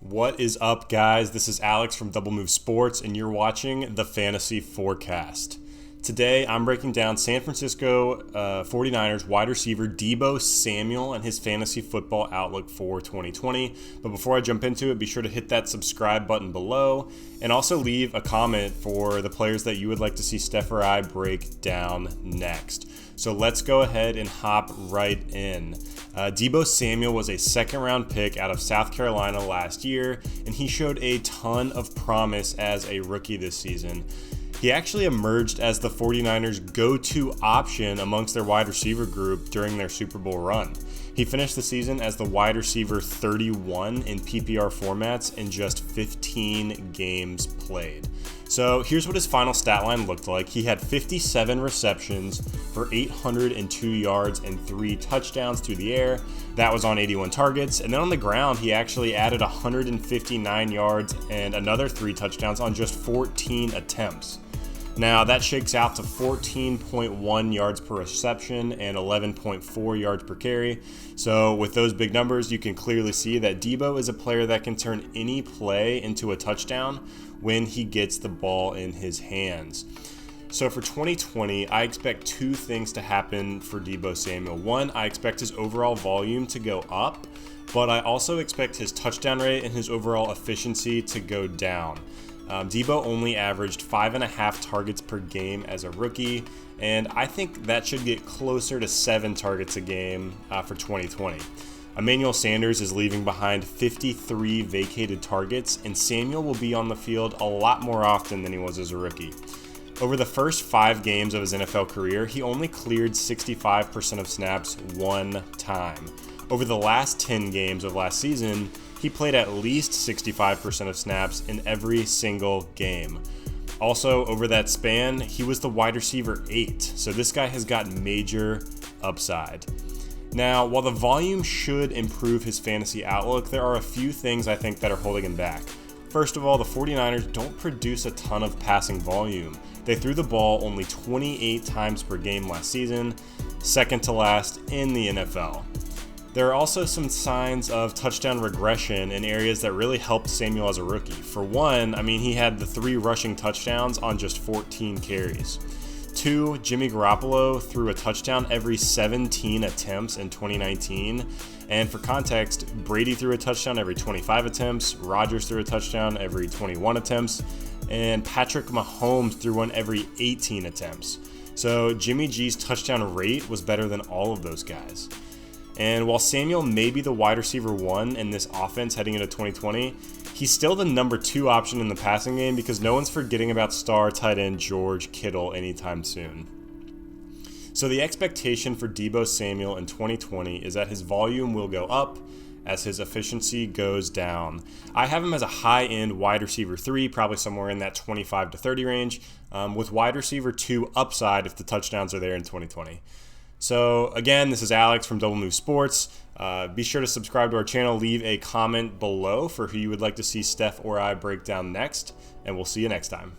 What is up, guys? This is Alex from W Sports, and you're watching the Fantasy Forecast. Today, I'm breaking down San Francisco 49ers wide receiver Deebo Samuel and his fantasy football outlook for 2020. But before I jump into it, be sure to hit that subscribe button below and also leave a comment for the players that you would like to see Stef or I break down next. So let's go ahead and hop right in. Deebo Samuel was a second-round pick out of South Carolina last year, and he showed a ton of promise as a rookie this season. He actually emerged as the 49ers' go-to option amongst their wide receiver group during their Super Bowl run. He finished the season as the wide receiver 31 in PPR formats in just 15 games played. So here's what his final stat line looked like. He had 57 receptions for 802 yards and 3 touchdowns through the air. That was on 81 targets. And then on the ground, he actually added 159 yards and another 3 touchdowns on just 14 attempts. Now, that shakes out to 14.1 yards per reception and 11.4 yards per carry. So with those big numbers, you can clearly see that Deebo is a player that can turn any play into a touchdown when he gets the ball in his hands. So for 2020, I expect 2 things to happen for Deebo Samuel. One, I expect his overall volume to go up, but I also expect his touchdown rate and his overall efficiency to go down. Deebo only averaged 5.5 targets per game as a rookie, and I think that should get closer to 7 targets a game for 2020. Emmanuel Sanders is leaving behind 53 vacated targets, and Samuel will be on the field a lot more often than he was as a rookie. Over the first 5 games of his NFL career, he only cleared 65% of snaps 1 time. Over the last 10 games of last season, he played at least 65% of snaps in every single game. Also, over that span, he was the wide receiver 8, so this guy has got major upside. Now, while the volume should improve his fantasy outlook, there are a few things I think that are holding him back. First of all, the 49ers don't produce a ton of passing volume. They threw the ball only 28 times per game last season, second to last in the NFL. There are also some signs of touchdown regression in areas that really helped Samuel as a rookie. For one, he had the 3 rushing touchdowns on just 14 carries. 2, Jimmy Garoppolo threw a touchdown every 17 attempps in 2019. And for context, Brady threw a touchdown every 25 attempts, Rodgers threw a touchdown every 21 attempts, and Patrick Mahomes threw one every 18 attempts. So Jimmy G's touchdown rate was better than all of those guys. And while Samuel may be the wide receiver 1 in this offense heading into 2020, he's still the number 2 option in the passing game because no one's forgetting about star tight end George Kittle anytime soon. So the expectation for Deebo Samuel in 2020 is that his volume will go up as his efficiency goes down. I have him as a high-end wide receiver 3, probably somewhere in that 25 to 30 range, with wide receiver 2 upside if the touchdowns are there in 2020. So again, this is Alex from W Sports. Be sure to subscribe to our channel, leave a comment below for who you would like to see Stef or I break down next, and we'll see you next time.